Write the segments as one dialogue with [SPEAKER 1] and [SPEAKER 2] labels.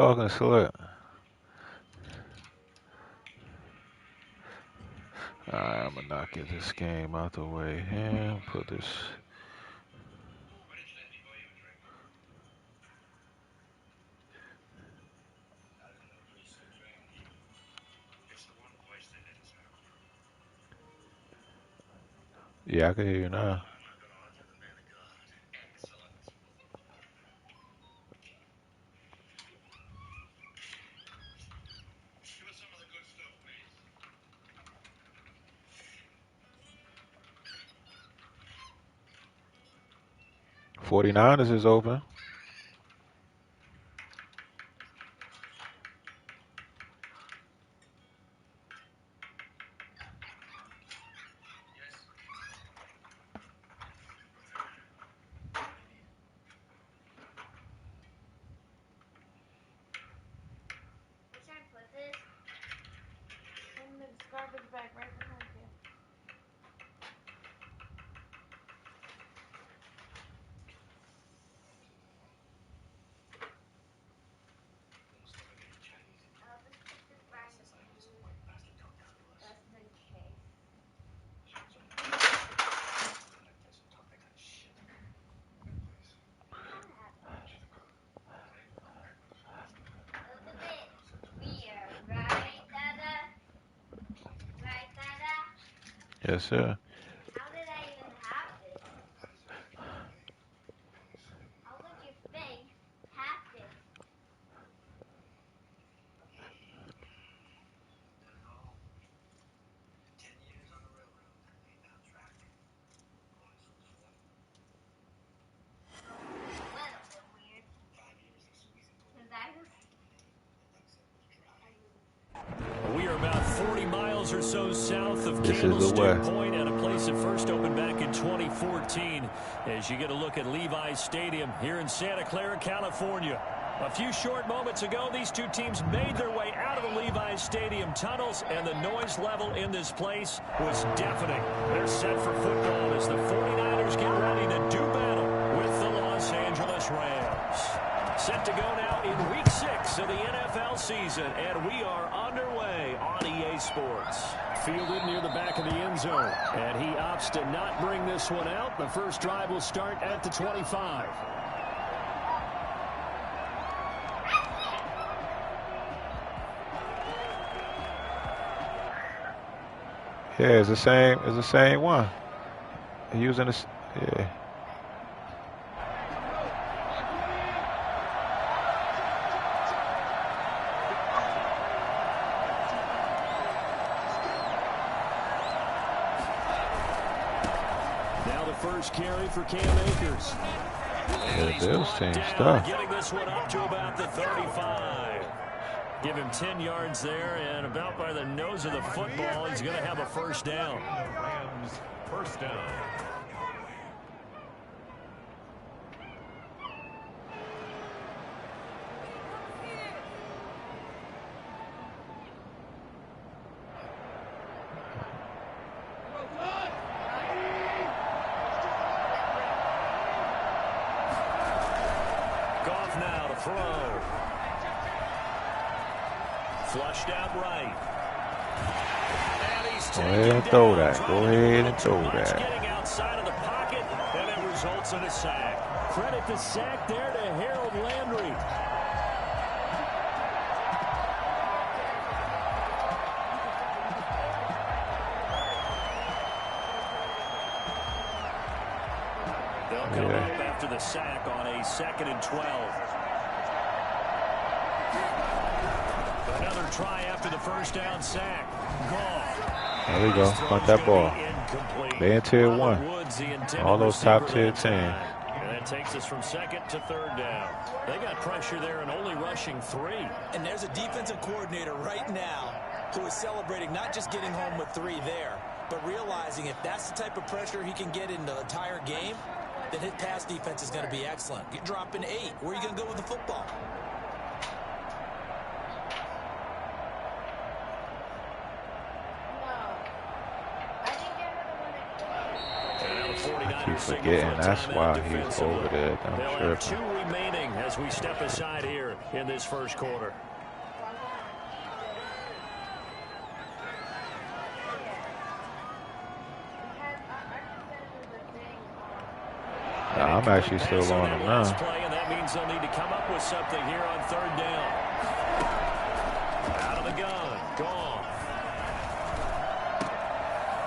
[SPEAKER 1] Talking slick. Alright, I'm gonna knock this game out the way and put this. Yeah, I can hear you now. '49ers is open.
[SPEAKER 2] Garbage bag right behind you.
[SPEAKER 1] Yes, sir.
[SPEAKER 2] How did I even have this? How would your thing have this?
[SPEAKER 3] We are about 40 miles or so south of
[SPEAKER 1] This is the
[SPEAKER 3] Candlestick
[SPEAKER 1] way.
[SPEAKER 3] Point at a place that first opened back in 2014 as you get a look at Levi's Stadium here in Santa Clara, California. A few short moments ago, these two teams made their way out of the Levi's Stadium tunnels, and the noise level in this place was deafening. They're set for football as the 49ers get ready to do battle with the Los Angeles Rams. Set to go now in Week 6 of the NFL season, and we are underway on EA Sports. Fielded near the back of the end zone, and he opts to not bring this one out. The first drive will start at the 25.
[SPEAKER 1] Yeah, it's the same. It's the same one. Using this. Yeah.
[SPEAKER 3] Now the first carry for Cam Akers.
[SPEAKER 1] Yeah, Bills team stuff.
[SPEAKER 3] Getting this one up to about the 35. Give him 10 yards there, and about by the nose of the football, he's going to have a first down.
[SPEAKER 4] Rams first down.
[SPEAKER 3] Goff now to throw. Flushed out right.
[SPEAKER 1] Go ahead and throw that. Go ahead and throw that.
[SPEAKER 3] Getting outside of the pocket, and it results in a sack. Credit the sack there to Harold Landry. They'll come up after the sack on a 2nd and 12. Another try after the first down sack. Gone.
[SPEAKER 1] There we go. Punt that ball. They in tier 1. All those top tier teams.
[SPEAKER 3] And that takes us from 2nd to 3rd down. They got pressure there and only rushing 3.
[SPEAKER 5] And there's a defensive coordinator right now who is celebrating not just getting home with 3 there, but realizing if that's the type of pressure he can get in the entire game, then his pass defense is going to be excellent. You're dropping 8. Where are you going to go with the football?
[SPEAKER 1] keep forgetting. That's why he's over there. I'm
[SPEAKER 3] They'll
[SPEAKER 1] sure.
[SPEAKER 3] have 2 remaining as we step aside here in this first quarter.
[SPEAKER 1] Nah, I'm actually still on him now.
[SPEAKER 3] Play, and that means they'll need to come up with something here on 3rd down. Out of the gun. Gone.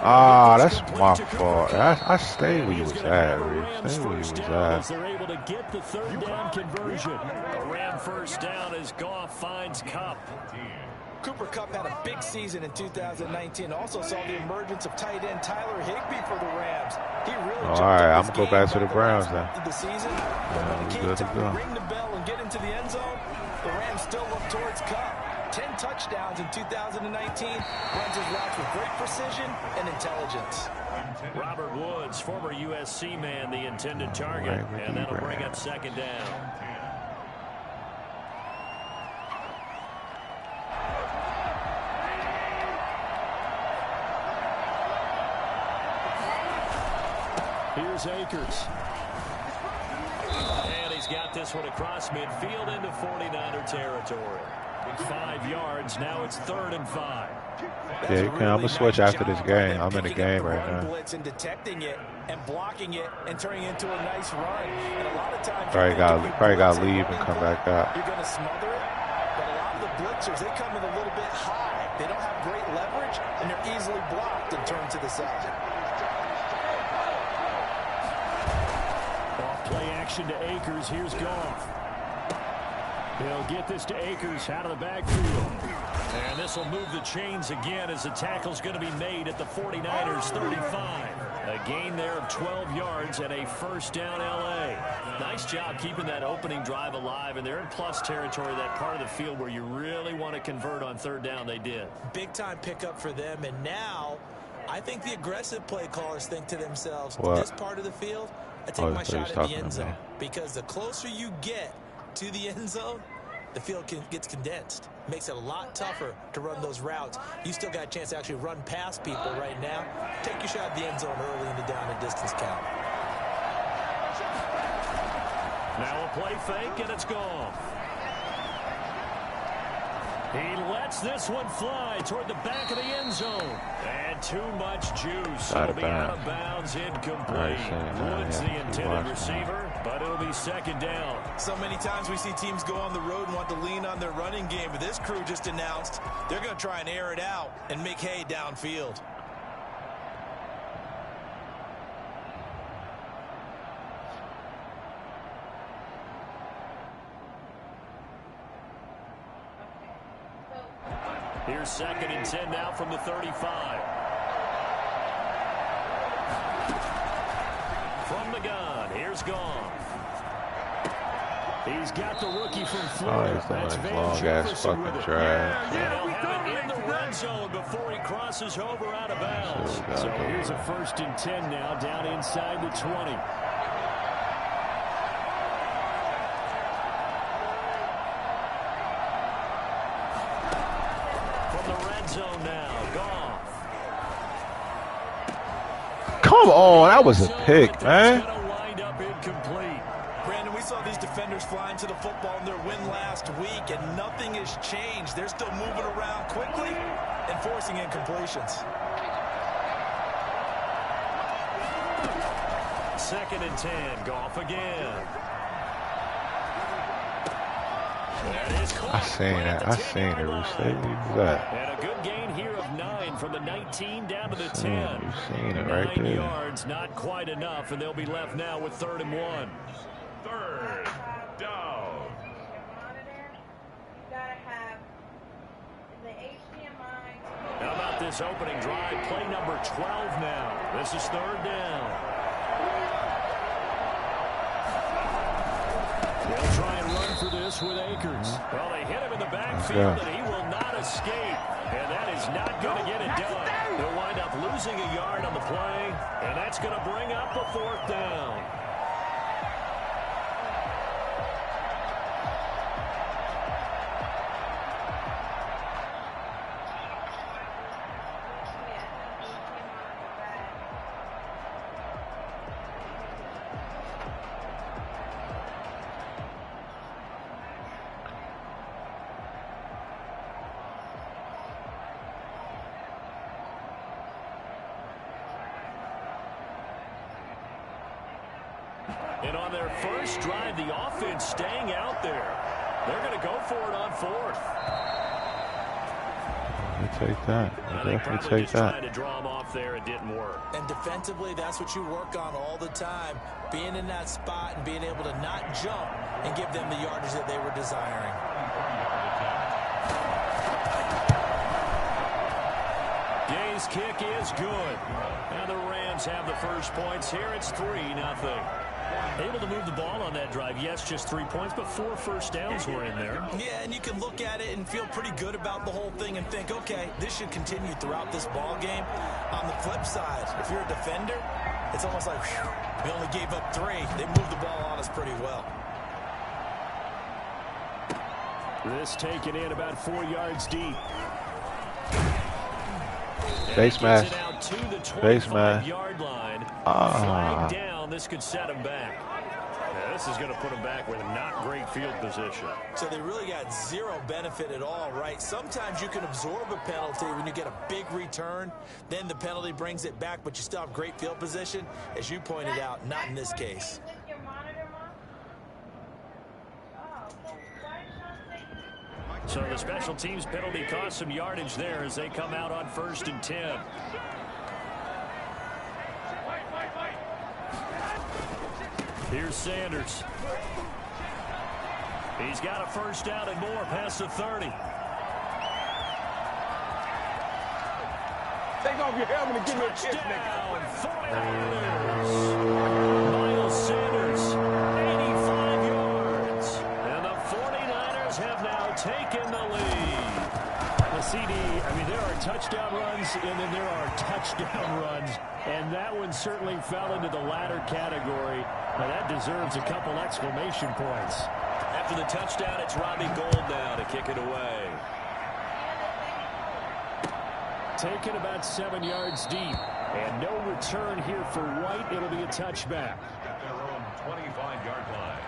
[SPEAKER 1] Ah, that's my fault. I stayed where you was at, Reed. Stay where you was at.
[SPEAKER 3] They're able to get the 3rd down conversion. A Ram first down as Goff finds Kupp.
[SPEAKER 5] Cooper Kupp had a big season in 2019. Also saw the emergence of tight end Tyler Higbee for the Rams. He really
[SPEAKER 1] All right, I'm gonna go back to the Browns then.
[SPEAKER 5] The season, but when it came time to ring the bell and get into the end zone, the Rams still look towards Kupp. 10 touchdowns in 2019. Runs his routes with great precision and intelligence.
[SPEAKER 3] Robert Woods, former USC man, the intended target, and that'll bring up 2nd down. Here's Akers. And he's got this one across midfield into 49er territory. 5 yards. Now it's 3rd and 5.
[SPEAKER 1] Yeah, I'm gonna switch after this game. I'm in the game right now.
[SPEAKER 5] Blitz and detecting it and blocking it and turning it into a nice run. And a lot of times
[SPEAKER 1] probably got to leave and come back out.
[SPEAKER 5] You're gonna smother it, but a lot of the blitzers, they come in a little bit high. They don't have great leverage and they're easily blocked and turned to the side.
[SPEAKER 3] Off play action to Akers. Here's Goff. He'll get this to Akers out of the backfield. And this will move the chains again as the tackle's going to be made at the 49ers 35. A gain there of 12 yards and a first down L.A. Nice job keeping that opening drive alive, and they're in plus territory, that part of the field where you really want to convert on 3rd down. They did.
[SPEAKER 5] Big-time pickup for them, and now I think the aggressive play callers think to themselves,
[SPEAKER 1] what?
[SPEAKER 5] This part of the field, I take my shot at the end zone. Because the closer you get to the end zone, the field gets condensed. Makes it a lot tougher to run those routes. You still got a chance to actually run past people right now. Take your shot at the end zone early in the down and distance count.
[SPEAKER 3] Now a play fake, and it's gone. He lets this one fly toward the back of the end zone. And too much juice. It'll be out of bounds, incomplete. Woods the intended receiver, but it'll be 2nd down.
[SPEAKER 5] So many times we see teams go on the road and want to lean on their running game, but this crew just announced they're going to try and air it out and make hay downfield.
[SPEAKER 3] Here's 2nd and 10 now from the 35. From the gun, here's Goff. He's got the rookie from Florida. That's Van Jefferson with it. And he'll have it in the red zone before he crosses over out of bounds. So here's a 1st and 10 now, down inside the 20. Zone now, Goff.
[SPEAKER 1] Come on, that was a pick, man.
[SPEAKER 3] Wind up incomplete.
[SPEAKER 5] Brandon, we saw these defenders flying to the football in their win last week, and nothing has changed. They're still moving around quickly and forcing incompletions.
[SPEAKER 3] 2nd and 10, Goff again.
[SPEAKER 1] I seen it. I seen it. Stay where you was at.
[SPEAKER 3] And a good gain here of 9 from the 19 down to the 10.
[SPEAKER 1] You seen it right
[SPEAKER 3] 9
[SPEAKER 1] there.
[SPEAKER 3] yards, not quite enough, and they'll be left now with 3rd and 1.
[SPEAKER 4] 3rd down.
[SPEAKER 3] How about this opening drive? Play number 12 now. This is 3rd down. They'll try and run for this with Akers. Well, they hit him in the backfield, and he will not escape. And that is not going to get it done. They'll wind up losing a yard on the play, and that's going to bring up a 4th down. And on their first drive, the offense staying out there. They're going to go for it on fourth.
[SPEAKER 1] They take that. They definitely take that.
[SPEAKER 3] Trying to draw them off there, it didn't work.
[SPEAKER 5] And defensively, that's what you work on all the time. Being in that spot and being able to not jump and give them the yardage that they were desiring.
[SPEAKER 3] Gay's kick is good. Now the Rams have the first points here. It's 3-0. Able to move the ball on that drive. Yes, just 3 points, but 4 first downs were in there.
[SPEAKER 5] Yeah, and you can look at it and feel pretty good about the whole thing and think, okay, this should continue throughout this ball game. On the flip side, if you're a defender, it's almost like, whew, we only gave up 3. They moved the ball on us pretty well.
[SPEAKER 3] This taken in about 4 yards deep.
[SPEAKER 1] Face mask. Face mask.
[SPEAKER 3] Flag down. This could set him back. Yeah, this is going to put him back with not great field position.
[SPEAKER 5] So they really got zero benefit at all, right? Sometimes you can absorb a penalty when you get a big return. Then the penalty brings it back, but you still have great field position. As you pointed out, not in this case.
[SPEAKER 3] So the special teams penalty cost some yardage there as they come out on 1st and 10. Here's Sanders. He's got a first down and more past the 30.
[SPEAKER 6] Take off your helmet and give me a kiss,
[SPEAKER 3] Touchdown, 49ers. Miles Sanders, 85 yards. And the 49ers have now taken the lead. The CD, I mean, there are touchdown runs and then there are touchdown runs. And that one certainly fell into the latter category. Now that deserves a couple exclamation points. After the touchdown, it's Robbie Gould now to kick it away. Taken about 7 yards deep. And no return here for White. It'll be a touchback.
[SPEAKER 4] At their own 25-yard line.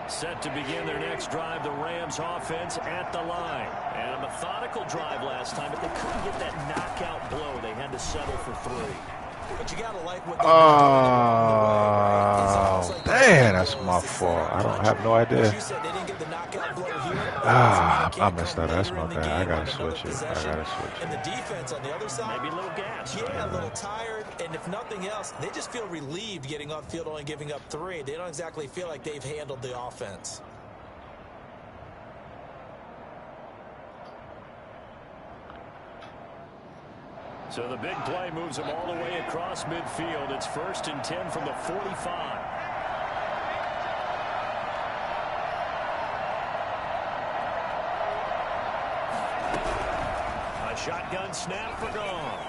[SPEAKER 3] Set to begin their next drive, the Rams offense at the line. And a methodical drive last time, but they couldn't get that knockout blow. They had to settle for 3.
[SPEAKER 5] But you gotta like what
[SPEAKER 1] man, that's my fault. I don't have no idea. I messed up. That's my bad. I gotta switch it.
[SPEAKER 5] And the defense on the other side,
[SPEAKER 3] maybe a little gas.
[SPEAKER 5] Yeah, a little tired. And if nothing else, they just feel relieved getting off field, only giving up 3. They don't exactly feel like they've handled the offense.
[SPEAKER 3] So the big play moves them all the way across midfield. It's 1st and 10 from the 45. A shotgun snap for Goff.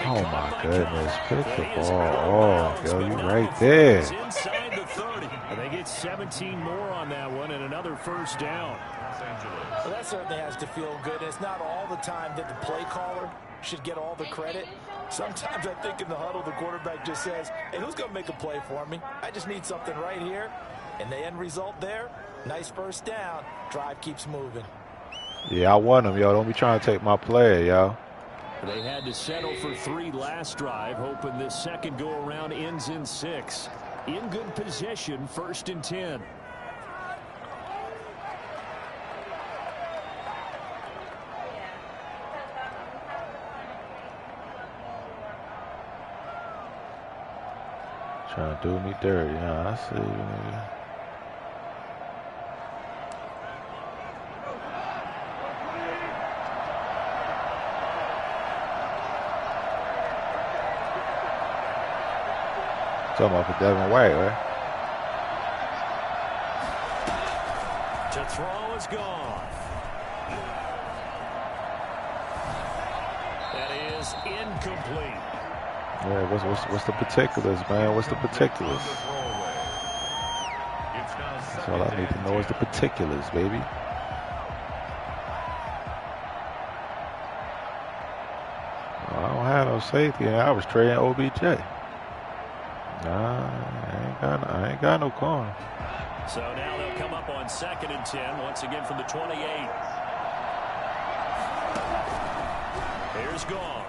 [SPEAKER 1] Oh my goodness, pick the ball off, yo, you right there.
[SPEAKER 3] Inside the 30. And they get 17 more on that one and another first down.
[SPEAKER 5] Well, that certainly has to feel good. It's not all the time that the play caller should get all the credit. Sometimes I think in the huddle, the quarterback just says, hey, who's going to make a play for me? I just need something right here. And the end result there, nice first down. Drive keeps moving.
[SPEAKER 1] Yeah, I want him, yo. Don't be trying to take my player, yo.
[SPEAKER 3] They had to settle for 3 last drive, hoping this second go-around ends in 6. In good position, 1st and 10.
[SPEAKER 1] Trying to do me dirty, huh? I see you, nigga. Talking about for Devin White, right?
[SPEAKER 3] To throw is gone. That is incomplete.
[SPEAKER 1] Yeah, what's the particulars, man? What's the particulars? That's all I need to know is the particulars, baby. Well, I don't have no safety, and I was trading OBJ. Nah, I ain't got no corner.
[SPEAKER 3] So now they'll come up on 2nd and 10, once again from the 28. Here's Goff.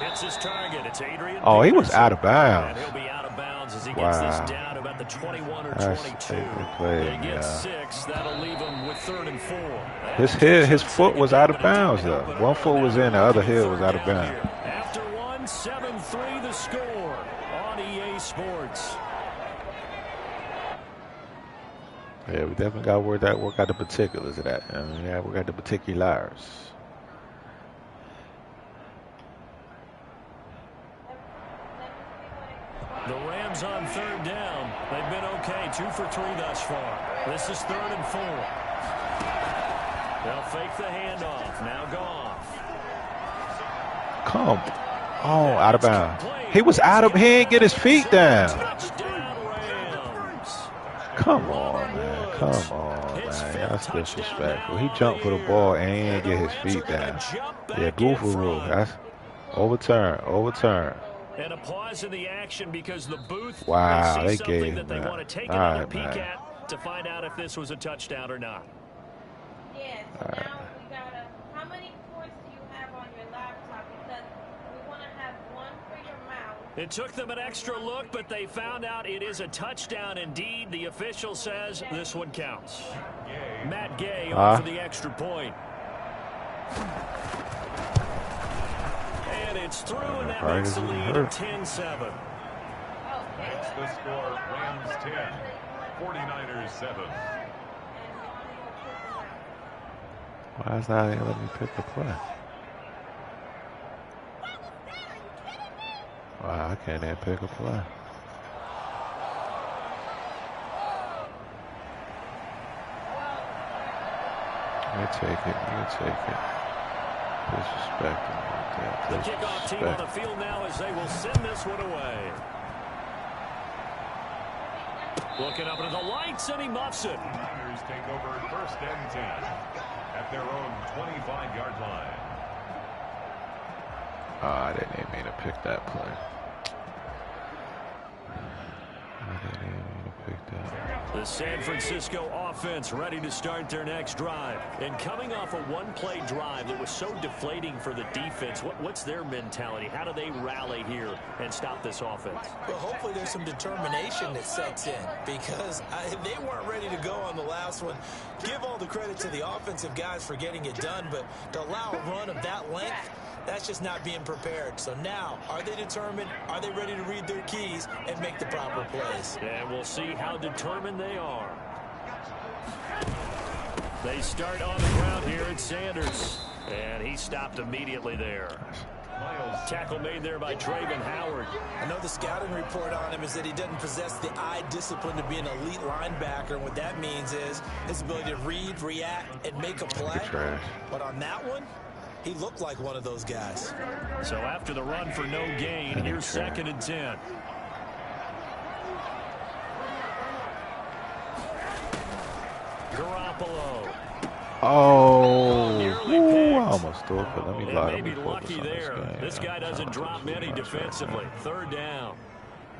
[SPEAKER 3] Hits his target. It's Adrian.
[SPEAKER 1] Oh, he was
[SPEAKER 3] Peterson.
[SPEAKER 1] out of bounds.
[SPEAKER 3] And he'll be out of bounds as he gets
[SPEAKER 1] Wow.
[SPEAKER 3] this down to about the 21 or
[SPEAKER 1] That's
[SPEAKER 3] 22.
[SPEAKER 1] they played,
[SPEAKER 3] They get
[SPEAKER 1] yeah.
[SPEAKER 3] 6. That'll leave him with 3rd and 4.
[SPEAKER 1] His foot was out of bounds though. One foot was in, the other heel was out of bounds.
[SPEAKER 3] After 1, 7-3 the score on EA Sports.
[SPEAKER 1] Yeah, we definitely got to work out the particulars of that. I mean, yeah, we got the particulars.
[SPEAKER 3] The Rams on 3rd down. They've been okay. 2 for 3 thus far. This is 3rd and 4. They'll fake the handoff. Now Goff.
[SPEAKER 1] Come. Oh, out of bounds. He was out of. He didn't get his feet down.
[SPEAKER 3] Touchdown Rams.
[SPEAKER 1] Come on, man. Come on, man. That's disrespectful. He jumped for the ball and he didn't get his feet down. Yeah, goofy rule. That's overturn.
[SPEAKER 3] And a pause in the action because the booth
[SPEAKER 1] Wow,
[SPEAKER 3] may see
[SPEAKER 1] they
[SPEAKER 3] something
[SPEAKER 1] gave
[SPEAKER 3] that they
[SPEAKER 1] him
[SPEAKER 3] want to
[SPEAKER 1] that.
[SPEAKER 3] take
[SPEAKER 1] All
[SPEAKER 3] another
[SPEAKER 1] right,
[SPEAKER 3] peek
[SPEAKER 1] man.
[SPEAKER 3] at to find out if this was a touchdown or not.
[SPEAKER 2] Yeah, so now we gotta. How many ports do you have on your laptop? Because we want to have one for your mouse.
[SPEAKER 3] It took them an extra look, but they found out it is a touchdown indeed. The official says this one counts. Matt Gay on for the extra point. And it's through, and that makes the lead 10-7.
[SPEAKER 4] That's the score. Rams 10, 49ers 7.
[SPEAKER 1] Why is not letting me pick the play? Wow, I can't even pick a play. You take it. Disrespecting me.
[SPEAKER 3] The kickoff team on the field now as they will send this one away. Looking up into the lights, and he muffs it.
[SPEAKER 4] Niners take over 1st and 10 at their own 25-yard line.
[SPEAKER 1] I didn't even mean to pick that play.
[SPEAKER 3] The San Francisco offense ready to start their next drive. And coming off a one-play drive that was so deflating for the defense, what's their mentality? How do they rally here and stop this offense?
[SPEAKER 5] Well, hopefully there's some determination that sets in because they weren't ready to go on the last one. Give all the credit to the offensive guys for getting it done, but to allow a run of that length, that's just not being prepared. So now, are they determined? Are they ready to read their keys and make the proper plays?
[SPEAKER 3] And we'll see how determined they are. They start on the ground here at Sanders. And he stopped immediately there. Tackle made there by Traven Howard.
[SPEAKER 5] I know the scouting report on him is that he doesn't possess the eye discipline to be an elite linebacker. And what that means is his ability to read, react, and make a play. But on that one, he looked like one of those guys.
[SPEAKER 3] So after the run for no gain, here's 2nd and 10. Garoppolo.
[SPEAKER 1] Oh, ooh, I almost threw it, but let me lie. Let me
[SPEAKER 3] Maybe lucky there. This guy doesn't drop many defensively. 3rd down.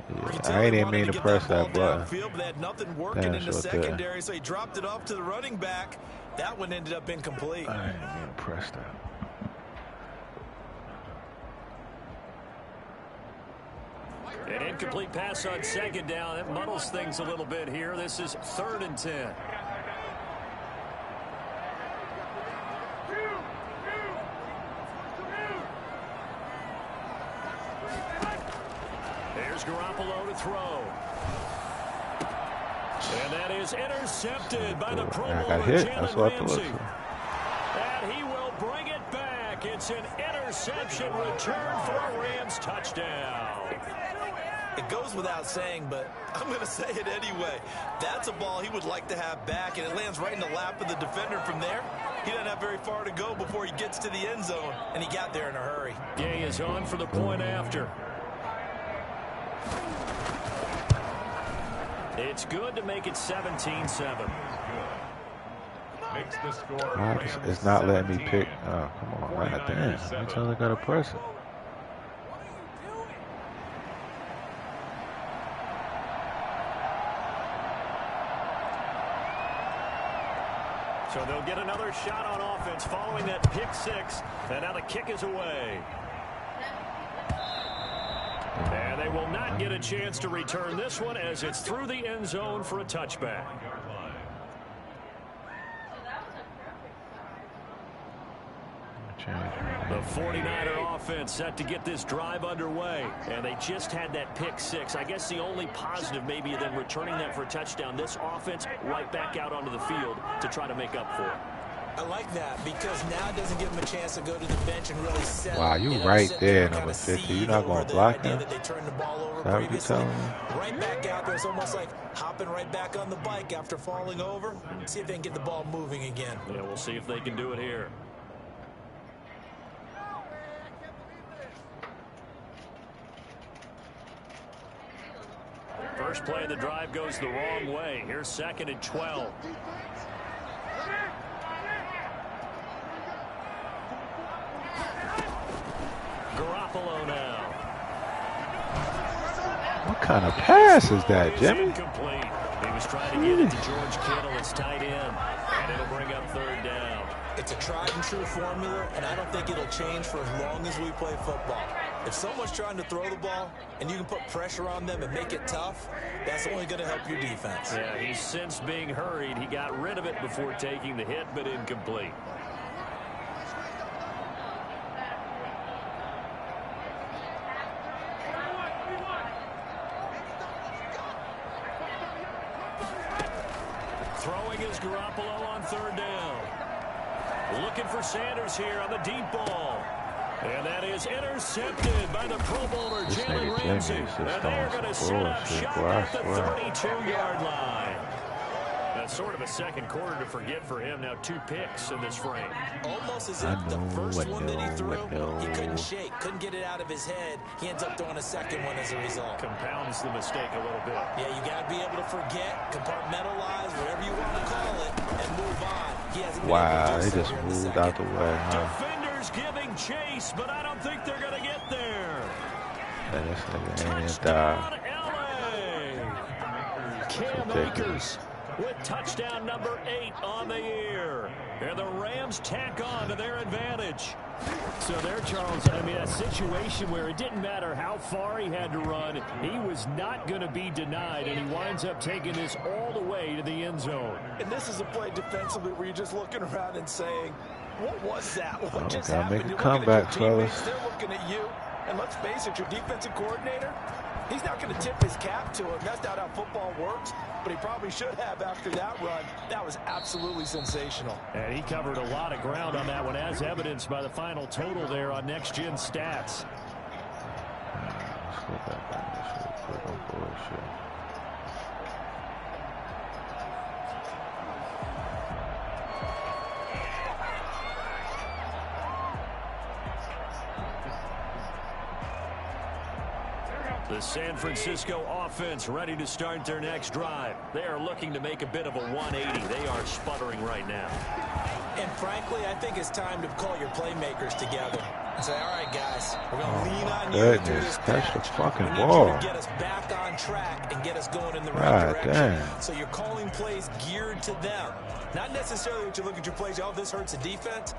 [SPEAKER 1] Yeah, I ain't even mean to press that button.
[SPEAKER 5] Field, they had nothing working in the secondary, so he dropped it off to the running back. That one ended up incomplete.
[SPEAKER 1] I didn't mean to press that.
[SPEAKER 3] An incomplete pass on 2nd down. That muddles things a little bit here. This is 3rd and 10. Here's Garoppolo to throw. And that is intercepted by the Pro Bowler Jalen Ramsey. And he will bring it back. It's an interception return for a Rams touchdown.
[SPEAKER 5] It goes without saying, but I'm going to say it anyway. That's a ball he would like to have back, and it lands right in the lap of the defender from there. He doesn't have very far to go before he gets to the end zone, and he got there in a hurry.
[SPEAKER 3] Gay is on for the point after. It's good to make it 17-7.
[SPEAKER 4] Makes the score.
[SPEAKER 1] It's not letting me pick. Oh, come on, man. Damn. How many times I got to press it?
[SPEAKER 3] So they'll get another shot on offense following that pick 6. And now the kick is away. And they will not get a chance to return this one as it's through the end zone for a touchback. The 49er offense set to get this drive underway, and they just had that pick six. I guess the only positive maybe them returning that for a touchdown. This offense right back out onto the field to try to make up for it.
[SPEAKER 5] I like that because now it doesn't give them a chance to go to the bench and really settle.
[SPEAKER 1] Wow, you right there, number 50. You're not going to block him?
[SPEAKER 5] That they turned the ball over
[SPEAKER 1] Is that what you're
[SPEAKER 5] previously.
[SPEAKER 1] telling me?
[SPEAKER 5] Right back out there. It's almost like hopping right back on the bike after falling over. See if they can get the ball moving again.
[SPEAKER 3] Yeah, we'll see if they can do it here. First play of the drive goes the wrong way. Here's 2nd and 12. Garoppolo now.
[SPEAKER 1] What kind of pass is that, Jimmy?
[SPEAKER 3] Incomplete. He was trying to get it to George Kittle. It's tight end, and it'll bring up 3rd down.
[SPEAKER 5] It's a tried and true formula, and I don't think it'll change for as long as we play football. If someone's trying to throw the ball and you can put pressure on them and make it tough, that's only going to help your defense.
[SPEAKER 3] Yeah, he's since being hurried. He got rid of it before taking the hit, but incomplete. Throwing is Garoppolo on 3rd down. Looking for Sanders here on the deep ball. And that is intercepted by the Pro Bowler, Jalen Ramsey. And they're going to set up shop at the 32-yard line. That's sort of a second quarter to forget for him. Now 2 picks in this frame.
[SPEAKER 5] Almost as if the first one that he threw, he couldn't shake, couldn't get it out of his head. He ends up throwing a second one as a result.
[SPEAKER 3] Compounds the mistake a little bit.
[SPEAKER 5] Yeah, you got to be able to forget, compartmentalize, whatever you want to call it, and move on. He hasn't been able to do
[SPEAKER 1] They
[SPEAKER 5] so
[SPEAKER 1] just
[SPEAKER 5] here in the
[SPEAKER 1] moved
[SPEAKER 5] second.
[SPEAKER 1] out the way, huh?
[SPEAKER 3] Defenders giving chase, but I don't think they're going to get there.
[SPEAKER 1] And this nigga ain't even
[SPEAKER 3] Touchdown,
[SPEAKER 1] die.
[SPEAKER 3] LA. Cam Akers with touchdown number 8 on the year. And the Rams tack on to their advantage. So there, Charles, I mean, a situation where it didn't matter how far he had to run, he was not going to be denied, and he winds up taking this all the way to the end zone.
[SPEAKER 5] And this is a play defensively where you're just looking around and saying, what was that? What just
[SPEAKER 1] gotta
[SPEAKER 5] happened?
[SPEAKER 1] make a
[SPEAKER 5] You're
[SPEAKER 1] comeback,
[SPEAKER 5] looking at your
[SPEAKER 1] fellas.
[SPEAKER 5] teammates, they're looking at you. And let's face it, your defensive coordinator, he's not going to tip his cap to him. That's not how football works, but he probably should have after that run. That was absolutely sensational.
[SPEAKER 3] And he covered a lot of ground on that one, as evidenced by the final total there on Next Gen Stats.
[SPEAKER 1] Let's look at that real quick on bullshit.
[SPEAKER 3] The San Francisco offense ready to start their next drive. They are looking to make a bit of a 180. They are sputtering right now.
[SPEAKER 5] And frankly, I think it's time to call your playmakers together and say, all right, guys, we're going to lean on you through this
[SPEAKER 1] Catch the
[SPEAKER 5] patch.
[SPEAKER 1] fucking
[SPEAKER 5] We need
[SPEAKER 1] ball.
[SPEAKER 5] you to get us back on track and get us going in the right
[SPEAKER 1] God
[SPEAKER 5] direction.
[SPEAKER 1] damn.
[SPEAKER 5] So you're calling plays geared to them. Not necessarily that you look at your plays, oh, this hurts the defense.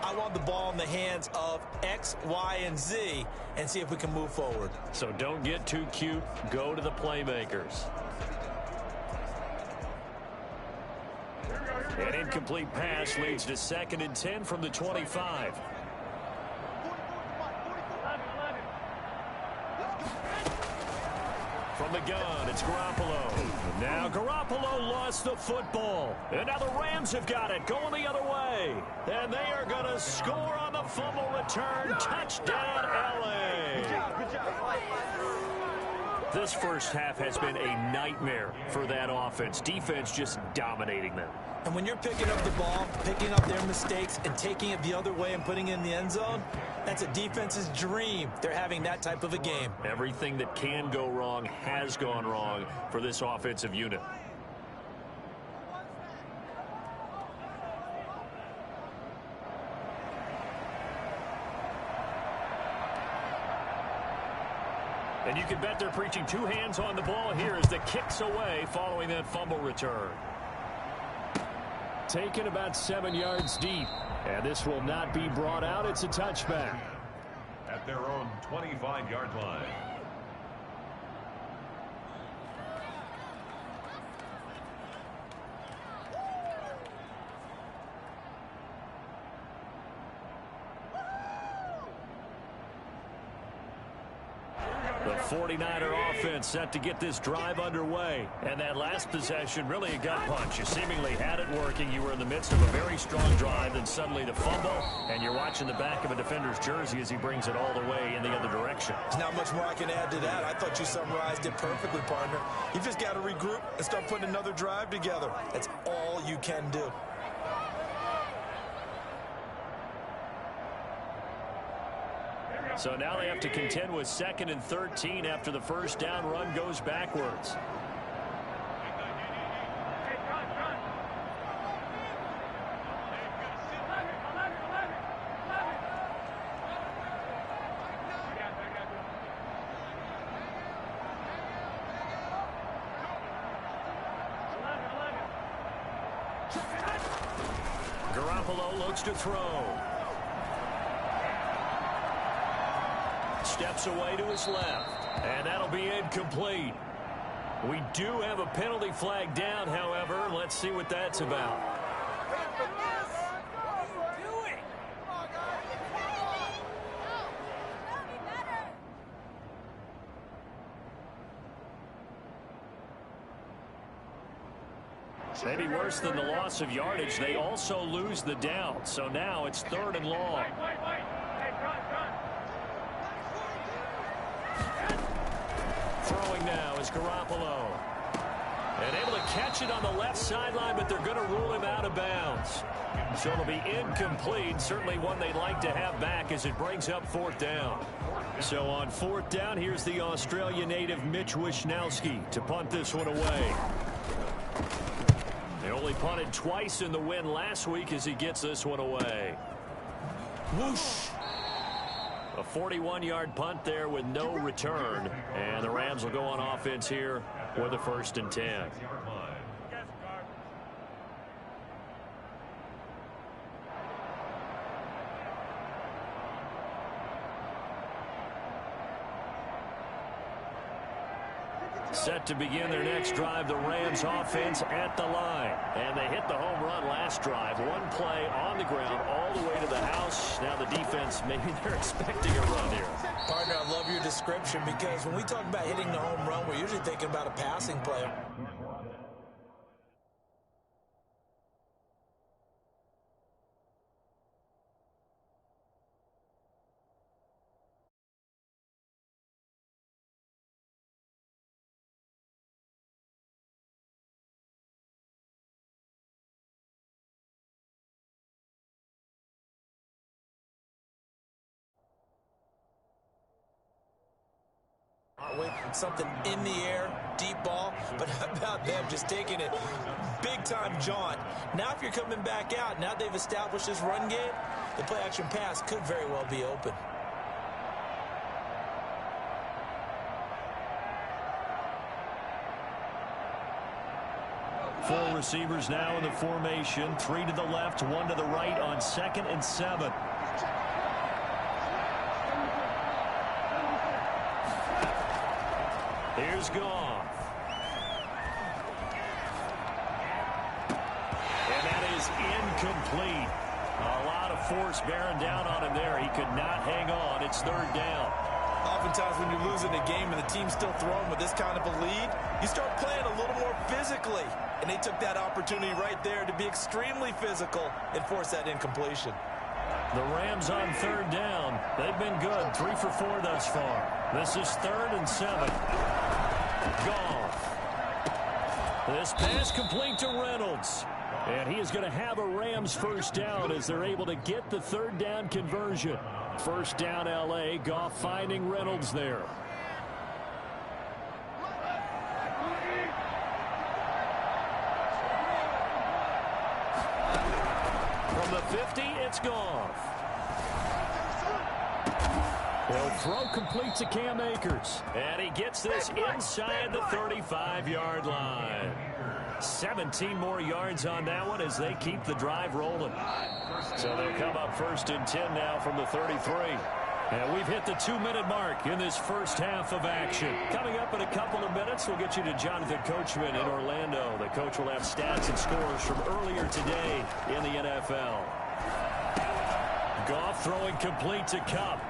[SPEAKER 5] I want the ball in the hands of X, Y, and Z and see if we can move forward.
[SPEAKER 3] So don't get too cute. Go to the playmakers. An incomplete pass leads to 2nd and 10 from the 25. From the gun, it's Garoppolo. Now Garoppolo lost the football. And now the Rams have got it, going the other way. And they are going to score on the fumble return. Touchdown, LA. This first half has been a nightmare for that offense. Defense just dominating them.
[SPEAKER 5] And when you're picking up the ball, picking up their mistakes, and taking it the other way and putting it in the end zone, that's a defense's dream. They're having that type of a game.
[SPEAKER 3] Everything that can go wrong has gone wrong for this offensive unit. And you can bet they're preaching 2 hands on the ball here as the kick's away following that fumble return. Taken about 7 yards deep. And this will not be brought out. It's a touchback.
[SPEAKER 4] At their own 25-yard line.
[SPEAKER 3] 49er offense set to get this drive underway. And that last possession, really a gut punch. You seemingly had it working. You were in the midst of a very strong drive, then suddenly the fumble, and you're watching the back of a defender's jersey as he brings it all the way in the other direction.
[SPEAKER 5] There's not much more I can add to that. I thought you summarized it perfectly, partner. You just got to regroup and start putting another drive together. That's all you can do.
[SPEAKER 3] So now they have to contend with 2nd and 13 after the first down run goes backwards. Garoppolo looks to throw. Steps away to his left, and that'll be incomplete. We do have a penalty flag down, however. Let's see what that's about. Maybe worse than the loss of yardage, they also lose the down. So now it's 3rd and long. Throwing now is Garoppolo. And able to catch it on the left sideline, but they're going to rule him out of bounds. So it'll be incomplete. Certainly one they'd like to have back as it brings up 4th down. So on 4th down, here's the Australia native Mitch Wishnowsky to punt this one away. They only punted twice in the win last week as he gets this one away. Whoosh! A 41-yard punt there with no return. And the Rams will go on offense here with a 1st and 10. Set to begin their next drive, the Rams offense at the line. And they hit the home run last drive. One play on the ground all the way to the house. Now the defense, maybe they're expecting a run here.
[SPEAKER 5] Partner, I love your description because when we talk about hitting the home run, we're usually thinking about a passing play. With something in the air, deep ball, but how about them just taking it big-time jaunt. Now if you're coming back out, now they've established this run game, the play-action pass could very well be open.
[SPEAKER 3] Four receivers now in the formation. 3 to the left, 1 to the right on 2nd and 7. Here's Goff. And that is incomplete. A lot of force bearing down on him there. He could not hang on. It's 3rd down.
[SPEAKER 5] Oftentimes when you're losing a game and the team's still throwing with this kind of a lead, you start playing a little more physically. And they took that opportunity right there to be extremely physical and force that incompletion.
[SPEAKER 3] The Rams on 3rd down. They've been good. 3 for 4 thus far. This is 3rd and 7. Goff. This pass complete to Reynolds. And he is going to have a Rams 1st down as they're able to get the 3rd down conversion. 1st down L.A. Goff finding Reynolds there. From the 50, it's Goff. He'll throw complete to Cam Akers. And he gets this inside the 35-yard line. 17 more yards on that one as they keep the drive rolling. So they'll come up 1st and 10 now from the 33. And we've hit the 2-minute mark in this first half of action. Coming up in a couple of minutes, we'll get you to Jonathan Coachman in Orlando. The coach will have stats and scores from earlier today in the NFL. Goff throwing complete to Kupp.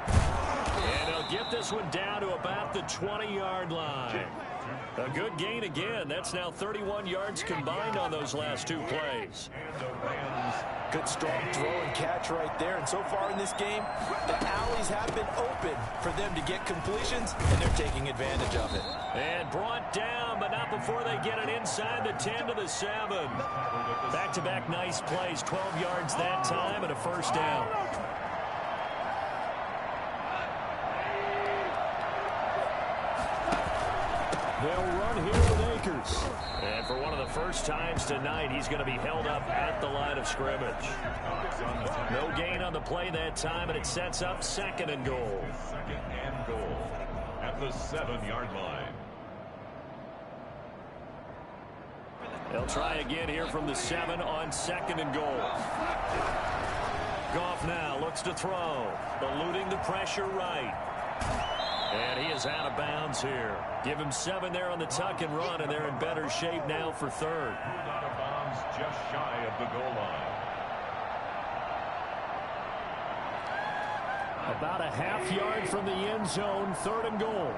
[SPEAKER 3] And he'll get this one down to about the 20-yard line. A good gain again. That's now 31 yards combined on those last two plays.
[SPEAKER 5] Good strong throw and catch right there. And so far in this game, the alleys have been open for them to get completions, and they're taking advantage of it.
[SPEAKER 3] And brought down, but not before they get it inside the 10 to the 7. Back-to-back nice plays, 12 yards that time and a first down. They'll run here with Akers. And for one of the first times tonight, he's going to be held up at the line of scrimmage. No gain on the play that time, and it sets up 2nd and goal.
[SPEAKER 4] 2nd and goal at the 7-yard line.
[SPEAKER 3] They'll try again here from the 7 on 2nd and goal. Goff now looks to throw, eluding the pressure right. And he is out of bounds here. Give him 7 there on the tuck and run, and they're in better shape now for 3rd.
[SPEAKER 4] Out of bounds just shy of the goal line.
[SPEAKER 3] About a half yard from the end zone, 3rd and goal.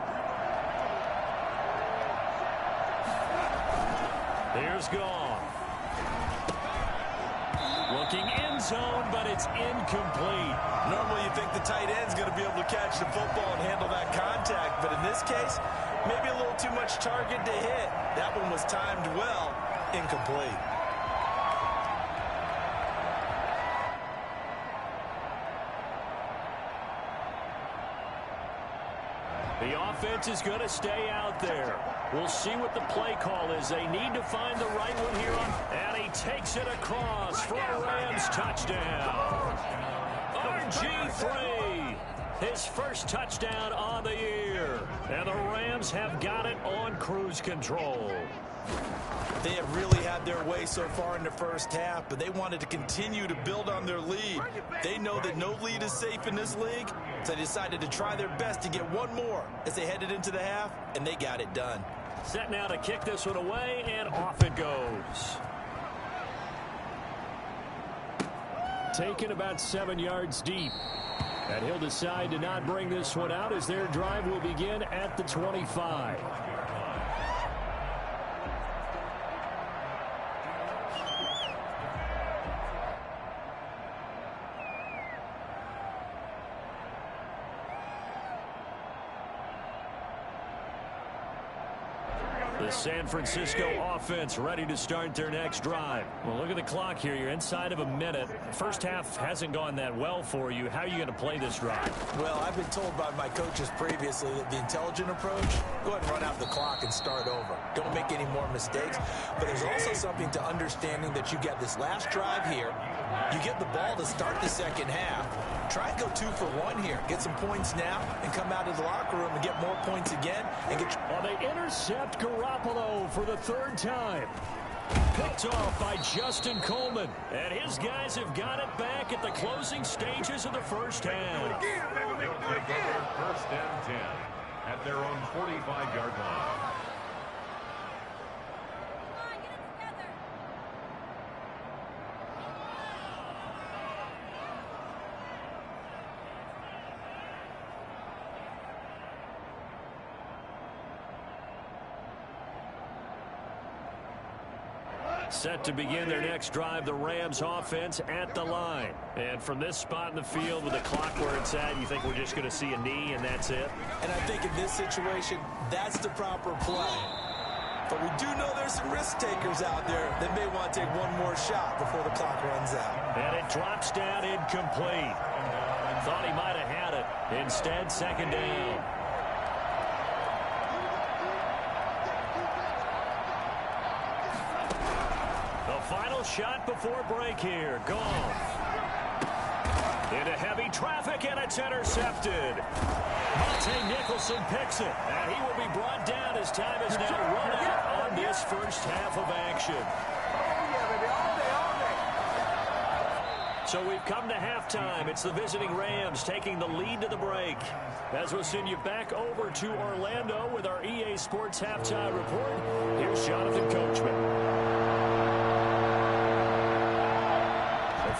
[SPEAKER 3] Here's Goff. Looking end zone, but it's incomplete.
[SPEAKER 5] Normally you think the tight end's going to be able to catch the football and handle that contact, but in this case, maybe a little too much target to hit. That one was timed well, incomplete.
[SPEAKER 3] The offense is going to stay out there. We'll see what the play call is. They need to find the right one here. And he takes it across for a Rams touchdown. RG3, his first touchdown on the year. And the Rams have got it on cruise control.
[SPEAKER 5] They have really had their way so far in the first half, but they wanted to continue to build on their lead. They know that no lead is safe in this league, so they decided to try their best to get one more as they headed into the half, and they got it done.
[SPEAKER 3] Set now to kick this one away, and off it goes. Taken about 7 yards deep. And he'll decide to not bring this one out as their drive will begin at the 25. The San Francisco offense ready to start their next drive. Well, look at the clock here. You're inside of a minute. First half hasn't gone that well for you. How are you going to play this drive?
[SPEAKER 5] Well, I've been told by my coaches previously that the intelligent approach, go ahead and run out the clock and start over. Don't make any more mistakes. But there's also something to understanding that you got this last drive here. You get the ball to start the second half. Try and go 2 for 1 here. Get some points now and come out of the locker room and get more points again. And get.
[SPEAKER 3] Well, they intercept Garoppolo for the 3rd time. Picked off by Justin Coleman. And his guys have got it back at the closing stages of the first half.
[SPEAKER 4] They'll take over 1st and 10 at their own 45-yard line.
[SPEAKER 3] Set to begin their next drive, the Rams offense at the line. And from this spot in the field with the clock where it's at, you think we're just going to see a knee and that's it?
[SPEAKER 5] And I think in this situation, that's the proper play. But we do know there's some risk takers out there that may want to take one more shot before the clock runs out.
[SPEAKER 3] And it drops down incomplete. Thought he might have had it. Instead, 2nd down. Final shot before break here. Goff. Into heavy traffic, and it's intercepted. Monte Nicholson picks it, and he will be brought down as time is now run out on this first half of action. So we've come to halftime. It's the visiting Rams taking the lead to the break. As we'll send you back over to Orlando with our EA Sports Halftime Report, here's Jonathan Coachman.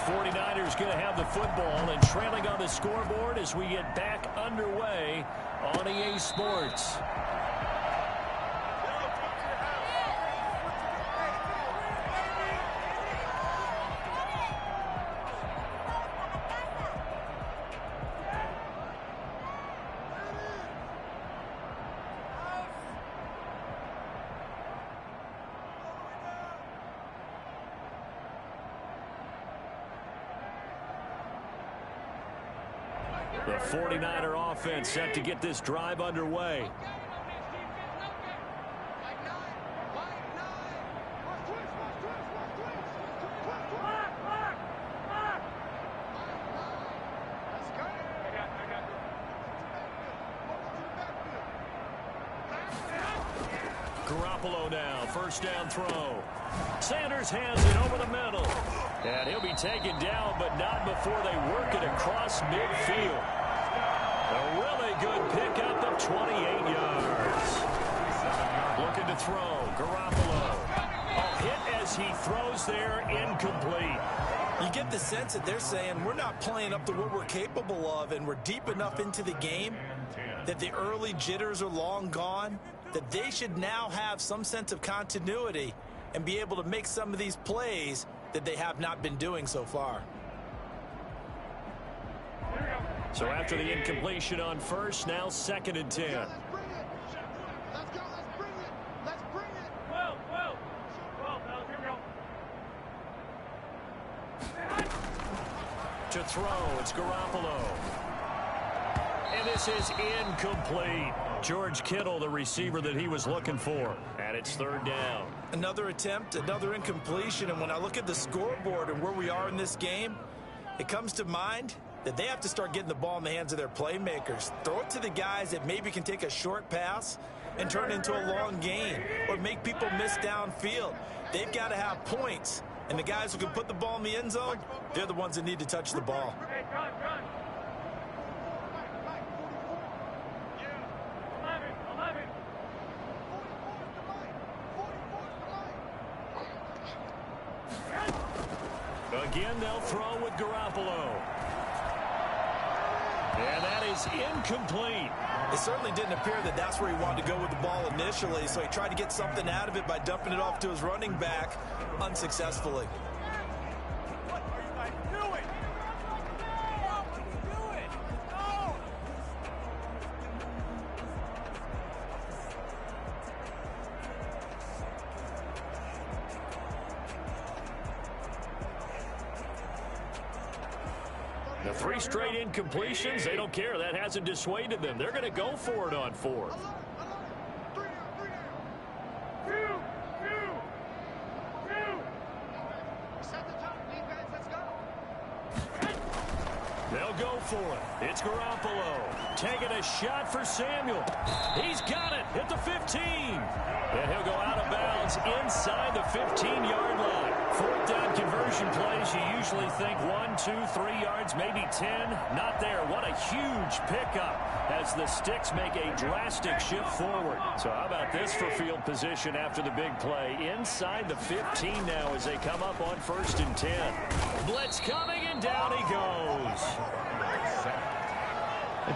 [SPEAKER 3] 49ers going to have the football and trailing on the scoreboard as we get back underway on EA Sports. The 49er offense set to get this drive underway. Garoppolo now, first down throw. Sanders has it over the middle. And he'll be taken down, but not before they work it across midfield. A really good pickup of 28 yards. Looking to throw. Garoppolo. A hit as he throws there, incomplete.
[SPEAKER 5] You get the sense that they're saying we're not playing up to what we're capable of, and we're deep enough into the game that the early jitters are long gone, that they should now have some sense of continuity and be able to make some of these plays that they have not been doing so far.
[SPEAKER 3] So after the incompletion on first, now 2nd and 10.
[SPEAKER 6] Let's bring it. Let's go. Let's bring it. Let's bring it.
[SPEAKER 7] Well, fellas, here we go.
[SPEAKER 3] To throw, it's Garoppolo. And this is incomplete. George Kittle, the receiver that he was looking for. And it's 3rd down.
[SPEAKER 5] Another attempt, another incompletion, and when I look at the scoreboard and where we are in this game, it comes to mind that they have to start getting the ball in the hands of their playmakers. Throw it to the guys that maybe can take a short pass and turn it into a long gain or make people miss downfield. They've got to have points, and the guys who can put the ball in the end zone, they're the ones that need to touch the ball.
[SPEAKER 7] Hey, run.
[SPEAKER 3] Again, they'll throw with Garoppolo. And that is incomplete.
[SPEAKER 5] It certainly didn't appear that that's where he wanted to go with the ball initially, so he tried to get something out of it by dumping it off to his running back unsuccessfully.
[SPEAKER 7] What are you guys doing? Do it. No.
[SPEAKER 3] The 3 straight incompletions, they don't care. That hasn't dissuaded them. They're going to go for it on 4th. They'll go for it. It's Garoppolo taking a shot for Samuel. He's got it at the 15. And he'll go out of bounds inside the 15-yard line. 4th down conversion plays, you usually think 1, 2, 3 yards, maybe 10. Not there. What a huge pickup as the Sticks make a drastic shift forward. So how about this for field position after the big play? Inside the 15 now as they come up on 1st and 10. Blitz coming, and down he goes.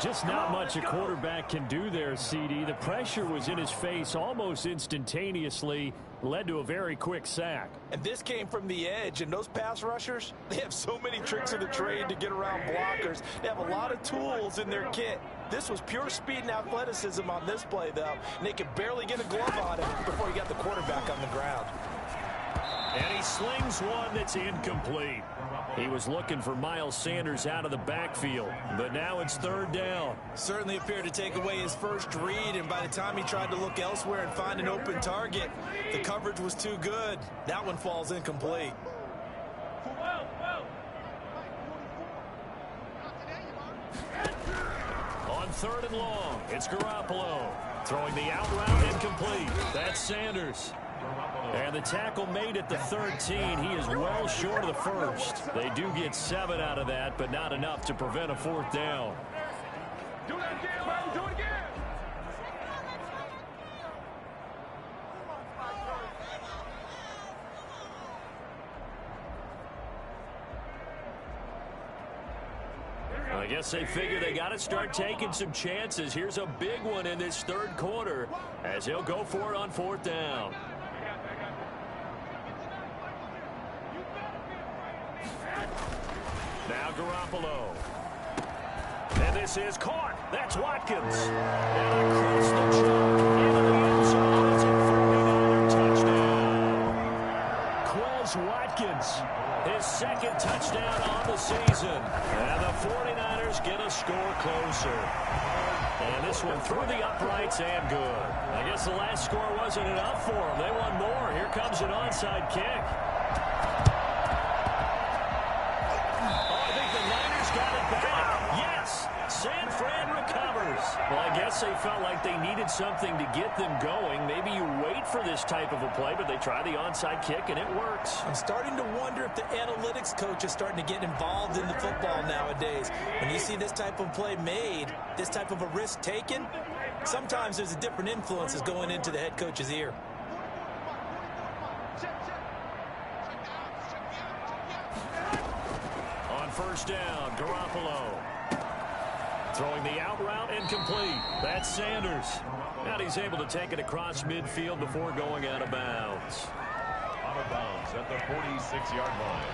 [SPEAKER 3] Just not much a quarterback can do there, CD. The pressure was in his face almost instantaneously, led to a very quick sack.
[SPEAKER 5] And this came from the edge, and those pass rushers, they have so many tricks of the trade to get around blockers. They have a lot of tools in their kit. This was pure speed and athleticism on this play, though, and they could barely get a glove on him before he got the quarterback on the ground.
[SPEAKER 3] And he slings one that's incomplete. He was looking for Miles Sanders out of the backfield, but now it's 3rd down.
[SPEAKER 5] Certainly appeared to take away his first read, and by the time he tried to look elsewhere and find an open target, the coverage was too good. That one falls incomplete.
[SPEAKER 3] On 3rd and long, it's Garoppolo. Throwing the out route incomplete. That's Sanders. And the tackle made at the 13. He is well short of the first. They do get 7 out of that, but not enough to prevent a 4th down.
[SPEAKER 7] Do it again, Martin. Do it again.
[SPEAKER 3] I guess they figure they got to start taking some chances. Here's a big one in this third quarter as he'll go for it on 4th down. Now Garoppolo. And this is caught. That's Watkins. And across the chalk into the end zone. It's a 49er touchdown. Quez Watkins, his second touchdown on the season. And the 49ers get a score closer. And this one through the uprights and good. I guess the last score wasn't enough for them. They want more. Here comes an onside kick. San Fran recovers. Well, I guess they felt like they needed something to get them going. Maybe you wait for this type of a play, but they try the onside kick, and it works.
[SPEAKER 5] I'm starting to wonder if the analytics coach is starting to get involved in the football nowadays. When you see this type of play made, this type of a risk taken, sometimes there's a different influences going into the head coach's ear.
[SPEAKER 3] On 1st down, Garoppolo. Throwing the out route incomplete. That's Sanders. And he's able to take it across midfield before going out of bounds.
[SPEAKER 4] Out of bounds at the 46-yard line.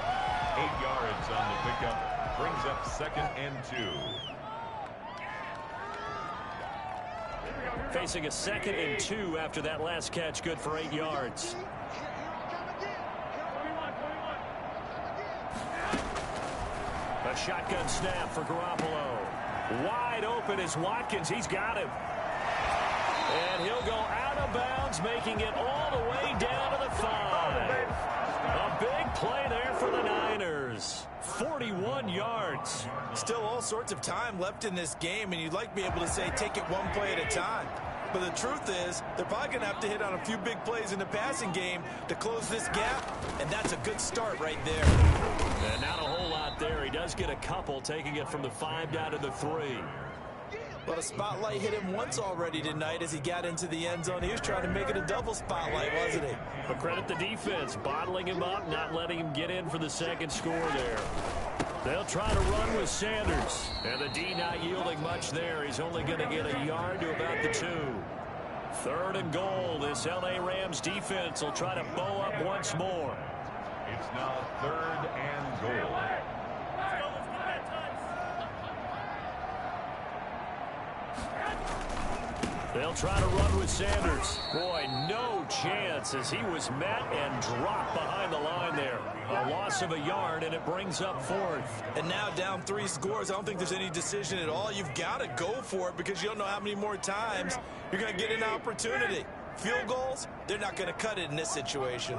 [SPEAKER 4] 8 yards on the pickup. Brings up 2nd and 2.
[SPEAKER 3] Facing a 2nd and 2 after that last catch. Good for 8 yards. A shotgun snap for Garoppolo. Wide open is Watkins. He's got him. And he'll go out of bounds, making it all the way down to the 5. A big play there for the Niners. 41 yards.
[SPEAKER 5] Still all sorts of time left in this game, and you'd like to be able to say take it one play at a time. But the truth is, they're probably going to have to hit on a few big plays in the passing game to close this gap, and that's a good start right there.
[SPEAKER 3] And not a whole lot there. He does get a couple, taking it from the 5 down to the 3.
[SPEAKER 5] But a spotlight hit him once already tonight as he got into the end zone. He was trying to make it a double spotlight, wasn't he?
[SPEAKER 3] But credit the defense, bottling him up, not letting him get in for the second score there. They'll try to run with Sanders. And the D not yielding much there. He's only going to get a yard to about the 2. 3rd and goal. This L.A. Rams defense will try to bow up once more.
[SPEAKER 4] It's now 3rd and goal.
[SPEAKER 3] They'll try to run with Sanders. Boy, no chance as he was met and dropped behind the line there. A loss of a yard, and it brings up 4th.
[SPEAKER 5] And now down 3 scores. I don't think there's any decision at all. You've got to go for it because you don't know how many more times you're going to get an opportunity. Field goals, they're not going to cut it in this situation.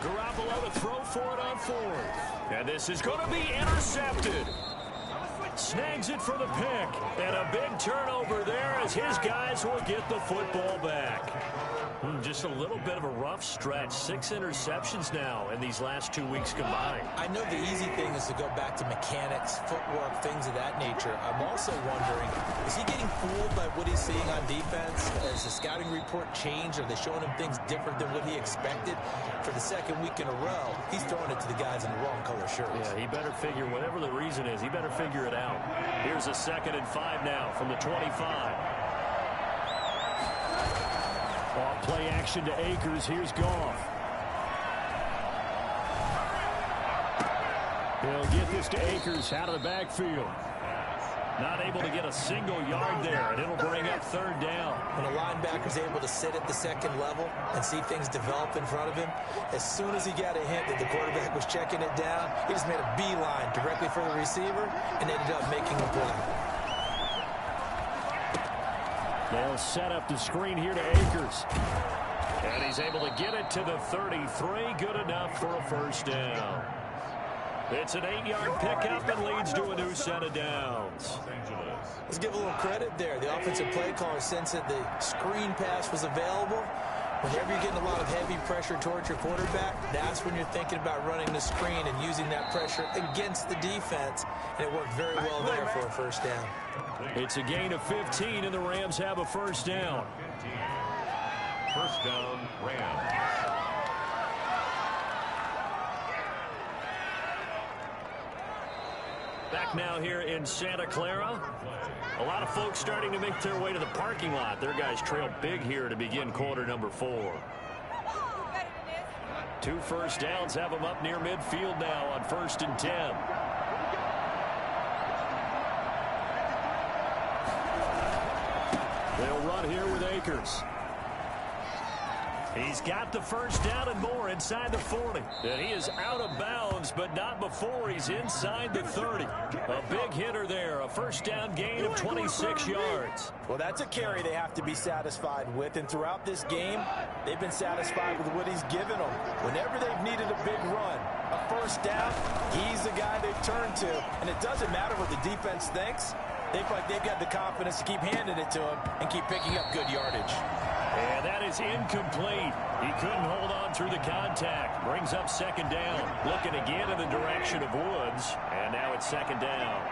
[SPEAKER 3] Garoppolo to throw for it on 4th. And this is going to be intercepted. Snags it for the pick. And a big turnover there as his guys will get the football back. Just a little bit of a rough stretch. 6 interceptions now in these last 2 weeks combined.
[SPEAKER 5] I know the easy thing is to go back to mechanics, footwork, things of that nature. I'm also wondering, is he getting fooled by what he's seeing on defense? Has the scouting report changed? Are they showing him things different than what he expected? For the 2nd week in a row, he's throwing it to the guys in the wrong color shirts.
[SPEAKER 3] Yeah, he better figure, whatever the reason is, he better figure it out. Here's a 2nd and 5 now from the 25. Off play action to Akers. Here's Goff. He'll get this to Akers out of the backfield. Not able to get a single yard there, and it'll bring up 3rd down.
[SPEAKER 5] When a linebacker's able to sit at the 2nd level and see things develop in front of him, as soon as he got a hint that the quarterback was checking it down, he just made a beeline directly for the receiver and ended up making a play.
[SPEAKER 3] They'll set up the screen here to Akers. And he's able to get it to the 33. Good enough for a 1st down. It's an 8-yard pickup and leads to a new set of downs.
[SPEAKER 5] Let's give a little credit there. The offensive play caller sensed that the screen pass was available. Whenever you're getting a lot of heavy pressure towards your quarterback, that's when you're thinking about running the screen and using that pressure against the defense. And it worked very well there for a 1st down.
[SPEAKER 3] It's a gain of 15, and the Rams have a 1st down.
[SPEAKER 4] 1st down, Rams.
[SPEAKER 3] Back now here in Santa Clara. A lot of folks starting to make their way to the parking lot. Their guys trail big here to begin quarter number 4. 2 first downs have them up near midfield now on 1st and 10. They'll run here with Akers. He's got the first down and more inside the 40. And he is out of bounds, but not before he's inside the 30. A big hitter there. A first down gain of 26 yards.
[SPEAKER 5] Well, that's a carry they have to be satisfied with. And throughout this game, they've been satisfied with what he's given them. Whenever they've needed a big run, a first down, he's the guy they've turned to. And it doesn't matter what the defense thinks. They feel like they've got the confidence to keep handing it to him and keep picking up good yardage.
[SPEAKER 3] And that is incomplete. He couldn't hold on through the contact. Brings up 2nd down. Looking again in the direction of Woods. And now it's 2nd down.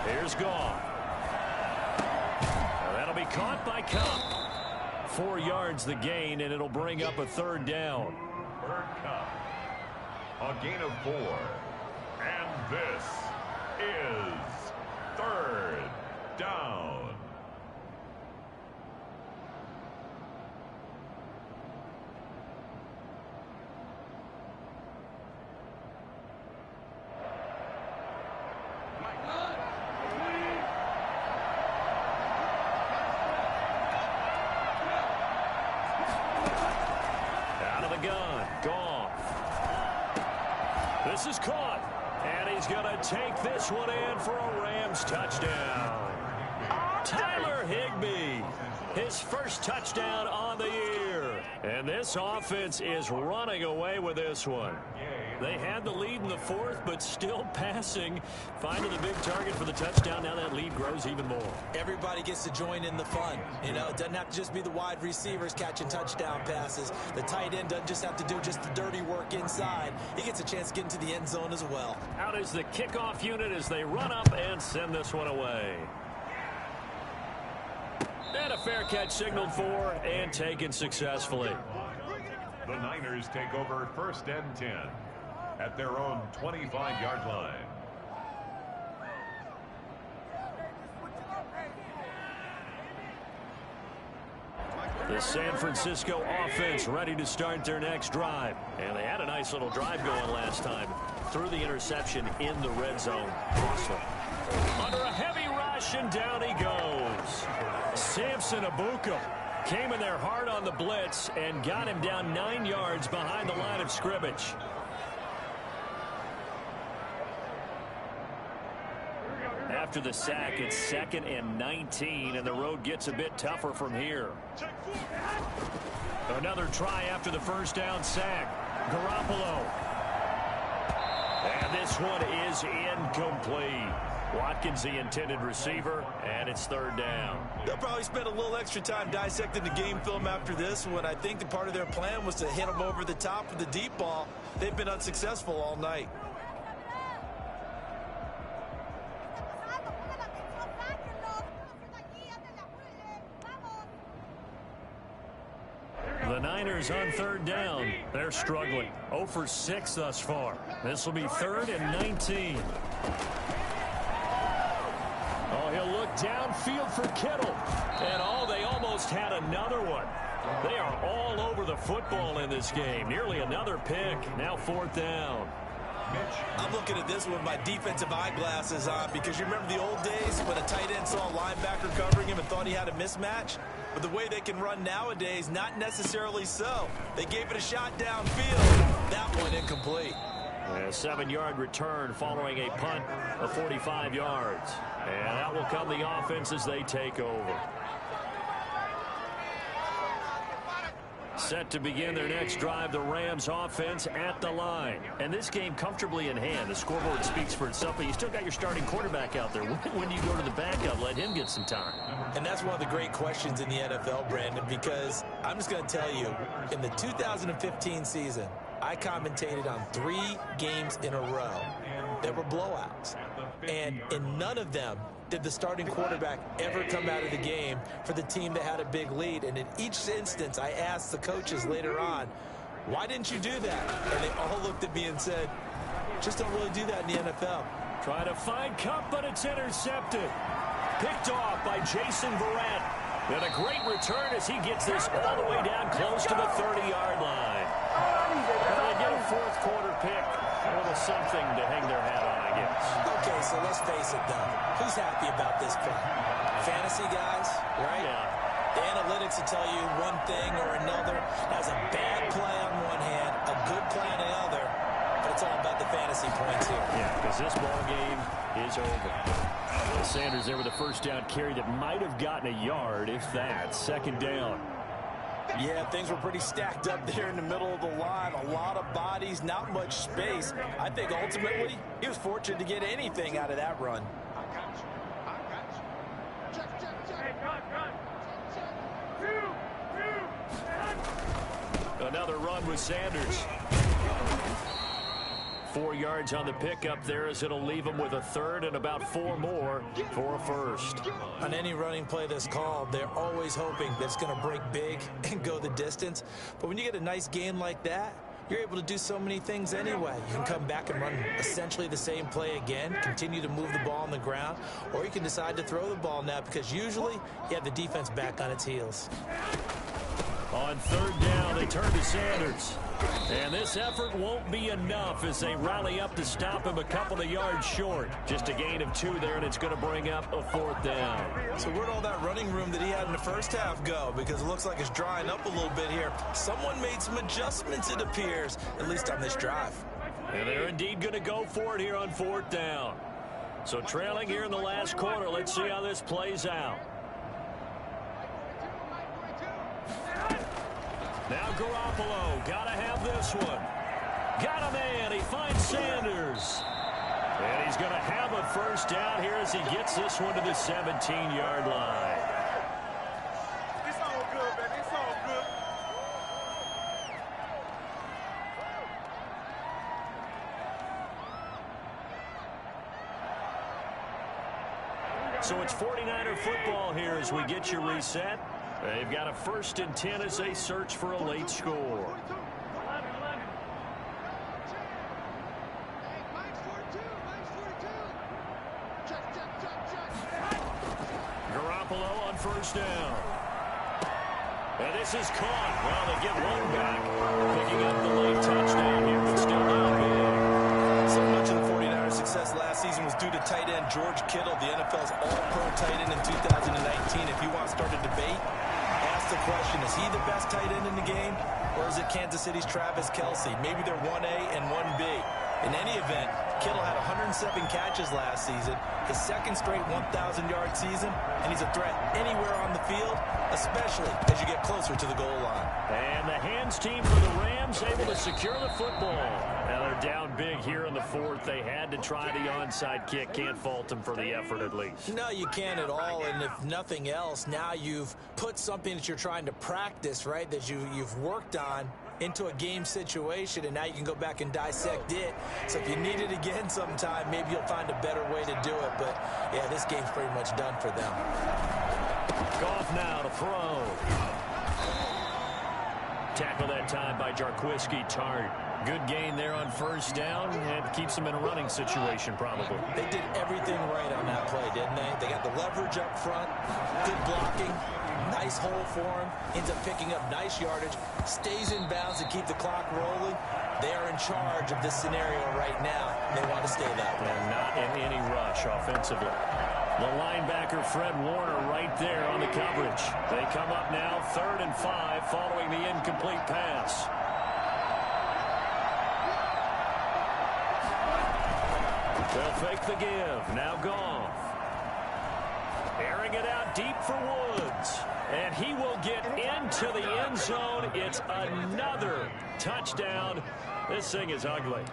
[SPEAKER 3] Here's Goff. That'll be caught by Cup. 4 yards the gain, and it'll bring up a 3rd down.
[SPEAKER 4] Cup. A gain of 4. And this is 3rd down.
[SPEAKER 3] Out of the gun, Goff. This is caught. And he's going to take this one in for a Rams touchdown. Tyler Higbee, his first touchdown on the year. And this offense is running away with this one. They had the lead in the 4th, but still passing. Finding the big target for the touchdown. Now that lead grows even more.
[SPEAKER 5] Everybody gets to join in the fun. You know, it doesn't have to just be the wide receivers catching touchdown passes. The tight end doesn't just have to do just the dirty work inside. He gets a chance to get into the end zone as well.
[SPEAKER 3] Out is the kickoff unit as they run up and send this one away. And a fair catch signaled for and taken successfully.
[SPEAKER 4] The Niners take over 1st and 10 at their own 25-yard line.
[SPEAKER 3] The San Francisco offense ready to start their next drive. And they had a nice little drive going last time. Threw the interception in the red zone. Awesome. Under a heavy rush, and down he goes. Samson Abuka came in there hard on the blitz and got him down 9 yards behind the line of scrimmage. After the sack, it's 2nd and 19, and the road gets a bit tougher from here. Another try after the first down sack. Garoppolo. And this one is incomplete. Watkins, the intended receiver, and it's 3rd down.
[SPEAKER 5] They'll probably spend a little extra time dissecting the game film after this one. I think the part of their plan was to hit them over the top with the deep ball. They've been unsuccessful all night.
[SPEAKER 3] The Niners on 3rd down. They're struggling. 0 for 6 thus far. This will be 3rd and 19. Oh, he'll look downfield for Kittle. And they almost had another one. They are all over the football in this game. Nearly another pick. Now 4th down.
[SPEAKER 5] I'm looking at this with my defensive eyeglasses on because you remember the old days when a tight end saw a linebacker covering him and thought he had a mismatch? But the way they can run nowadays, not necessarily so. They gave it a shot downfield. That one incomplete.
[SPEAKER 3] A 7-yard return following a punt of 45 yards. And that will come the offense as they take over. Set to begin their next drive, the Rams offense at the line. And this game comfortably in hand. The scoreboard speaks for itself, but you still got your starting quarterback out there. When do you go to the backup? Let him get some time.
[SPEAKER 5] And that's one of the great questions in the NFL, Brandon, because I'm just going to tell you, in the 2015 season, I commentated on 3 games in a row. There were blowouts. And in none of them did the starting quarterback ever come out of the game for the team that had a big lead. And in each instance, I asked the coaches later on, why didn't you do that? And they all looked at me and said, just don't really do that in the NFL.
[SPEAKER 3] Trying to find Cup, but it's intercepted. Picked off by Jason Verrett. And a great return as he gets this all the way down close to the 30-yard line. And they get a fourth quarter pick. A little something to hang their hat on, I guess.
[SPEAKER 5] Okay, so let's face it, though. Who's happy about this play? Fantasy guys, right?
[SPEAKER 3] Yeah.
[SPEAKER 5] The analytics will tell you one thing or another. That's a bad play on one hand, a good play on the other. But it's all about the fantasy points here.
[SPEAKER 3] Yeah, because this ball game is over. Sanders there with a first down carry that might have gotten a yard, if that. Second down.
[SPEAKER 5] Yeah, things were pretty stacked up there in the middle of the line. A lot of bodies, not much space. I think ultimately he was fortunate to get anything out of that run.
[SPEAKER 3] Another run with Sanders. 4 yards on the pickup there as it'll leave him with a third and about 4 more for a first.
[SPEAKER 5] On any running play that's called, they're always hoping that it's going to break big and go the distance. But when you get a nice game like that, you're able to do so many things anyway. You can come back and run essentially the same play again, continue to move the ball on the ground, or you can decide to throw the ball now because usually you have the defense back on its heels.
[SPEAKER 3] On third down, they turn to Sanders. And this effort won't be enough as they rally up to stop him a couple of yards short. Just a gain of 2 there, and it's going to bring up a fourth down.
[SPEAKER 5] So where'd all that running room that he had in the first half go? Because it looks like it's drying up a little bit here. Someone made some adjustments, it appears, at least on this drive.
[SPEAKER 3] And they're indeed going to go for it here on fourth down. So trailing here in the last quarter, let's see how this plays out. Now Garoppolo, gotta have this one. Got a man, he finds Sanders. And he's gonna have a first down here as he gets this one to the 17-yard line.
[SPEAKER 7] It's all good, man. It's all good.
[SPEAKER 3] So it's 49er football here as we get you reset. They've got a 1st and 10 as they search for a late score. Garoppolo on first down. And this is caught. Well, they get one back. Picking up the late touchdown here, but still down big.
[SPEAKER 5] So much of the 49ers' success last season was due to tight end George Kittle, the NFL's all-pro tight end in 2019. If you want to start a debate, ask the question, is he the best tight end in the game, or is it Kansas City's Travis Kelce? Maybe they're 1A and 1B. In any event, Kittle had 107 catches last season, his 2nd straight 1,000-yard season, and he's a threat anywhere on the field, especially as you get closer to the goal line.
[SPEAKER 3] And the hands team for the Rams able to secure the football. Now they're down big here in the 4th. They had to try the onside kick. Can't fault them for the effort at least.
[SPEAKER 5] No, you can't at all, and if nothing else, now you've put something that you're trying to practice, right, that you've worked on into a game situation, and now you can go back and dissect it. So if you need it again sometime, maybe you'll find a better way to do it. But, yeah, this game's pretty much done for them.
[SPEAKER 3] Goff now to throw. Tackle that time by Jarquiski Tart. Good gain there on first down, and keeps them in a running situation probably.
[SPEAKER 5] They did everything right on that play, didn't they? They got the leverage up front, good blocking, nice hole for him, ends up picking up nice yardage, stays in bounds to keep the clock rolling. They are in charge of this scenario right now. They want to stay that way.
[SPEAKER 3] And not in any rush offensively. The linebacker Fred Warner right there on the coverage. They come up now 3rd and 5 following the incomplete pass. They'll fake the give. Now Goff. Airing it out deep for Woods. And he will get into the end zone. It's another touchdown. This thing is ugly.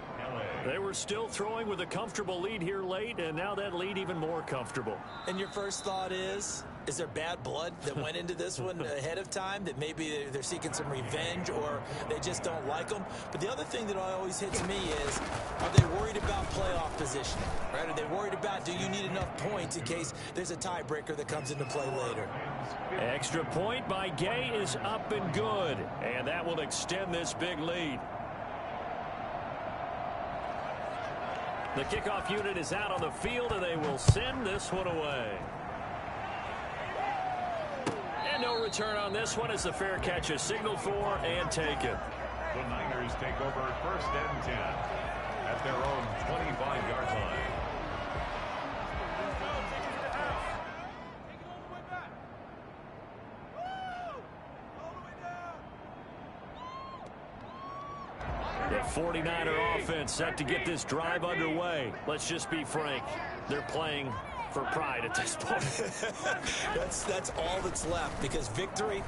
[SPEAKER 3] They were still throwing with a comfortable lead here late, and now that lead even more comfortable.
[SPEAKER 5] And your first thought is there bad blood that went into this one ahead of time, that maybe they're seeking some revenge or they just don't like them? But the other thing that always hits me is, are they worried about playoff positioning? Right? Are they worried about, do you need enough points in case there's a tiebreaker that comes into play later?
[SPEAKER 3] Extra point by Gay is up and good, and that will extend this big lead. The kickoff unit is out on the field, and they will send this one away. And no return on this one as the fair catch is signaled for and taken.
[SPEAKER 4] The Niners take over 1st and 10 at their own 25-yard line.
[SPEAKER 3] The 49er offense set to get this drive underway. Let's just be frank. They're playing for pride at this point.
[SPEAKER 5] That's all that's left, because victory,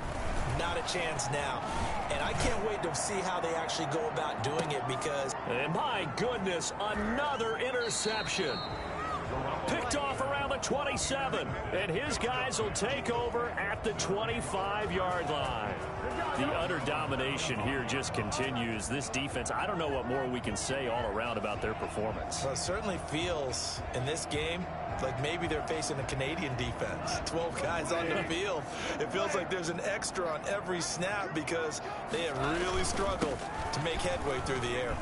[SPEAKER 5] not a chance now. And I can't wait to see how they actually go about doing it, because...
[SPEAKER 3] And my goodness, another interception. Picked off around the 27, and his guys will take over at the 25-yard line. The utter domination here just continues. This defense, I don't know what more we can say all around about their performance.
[SPEAKER 5] Well, it certainly feels in this game like maybe they're facing a Canadian defense. 12 guys on the field. It feels like there's an extra on every snap because they have really struggled to make headway through the air.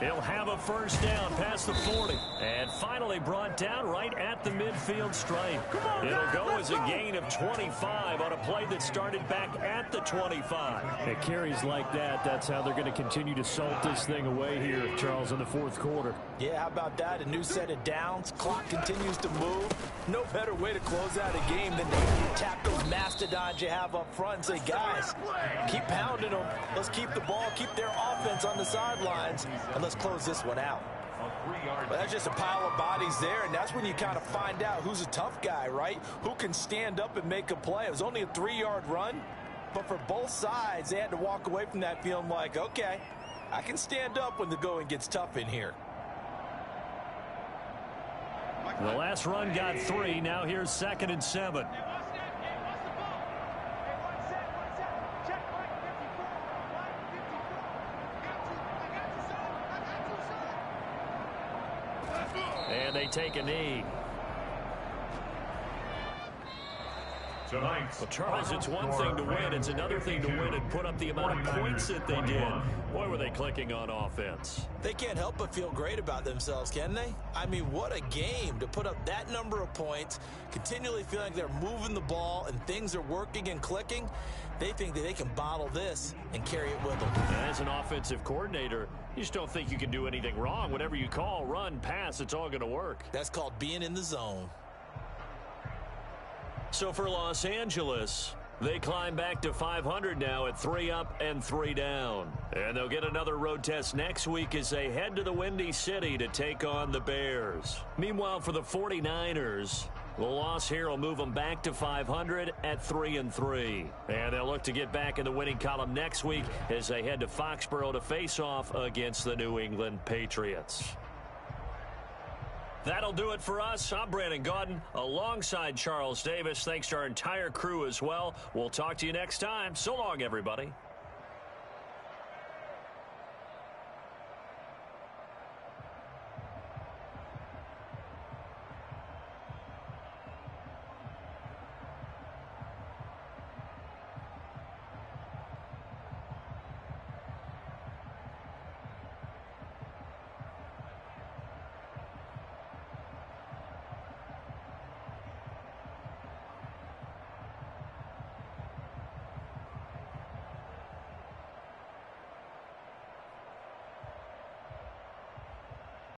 [SPEAKER 3] He'll have a first down past the 40. And finally brought down right at the midfield stripe. It'll go as a gain of 25 on a play that started back at the 25.
[SPEAKER 8] At carries like that, that's how they're going to continue to salt this thing away here, Charles, in the fourth quarter.
[SPEAKER 5] Yeah, how about that? A new set of downs. Clock continues to move. No better way to close out a game than to tap those mastodons you have up front and say, guys, keep pounding them. Let's keep the ball, keep their offense on the sidelines, and let's close this one out. Well, that's just a pile of bodies there, and that's when you kind of find out who's a tough guy, right? Who can stand up and make a play. It was only a 3-yard run, but for both sides, they had to walk away from that feeling like, okay, I can stand up when the going gets tough in here.
[SPEAKER 3] The last run got 3. Now here's 2nd and 7. And they take a knee. Well, Charles, it's one thing to win. It's another thing to win and put up the amount of points that they did. Boy, were they clicking on offense.
[SPEAKER 5] They can't help but feel great about themselves, can they? I mean, what a game to put up that number of points, continually feeling like they're moving the ball and things are working and clicking. They think that they can bottle this and carry it with them.
[SPEAKER 3] As an offensive coordinator, you just don't think you can do anything wrong. Whatever you call, run, pass, it's all going to work.
[SPEAKER 5] That's called being in the zone.
[SPEAKER 3] So for Los Angeles, they climb back to 500 now at 3 up and 3 down. And they'll get another road test next week as they head to the Windy City to take on the Bears. Meanwhile, for the 49ers, the loss here will move them back to 500 at 3-3. And they'll look to get back in the winning column next week as they head to Foxborough to face off against the New England Patriots. That'll do it for us. I'm Brandon Gaudin alongside Charles Davis. Thanks to our entire crew as well. We'll talk to you next time. So long, everybody.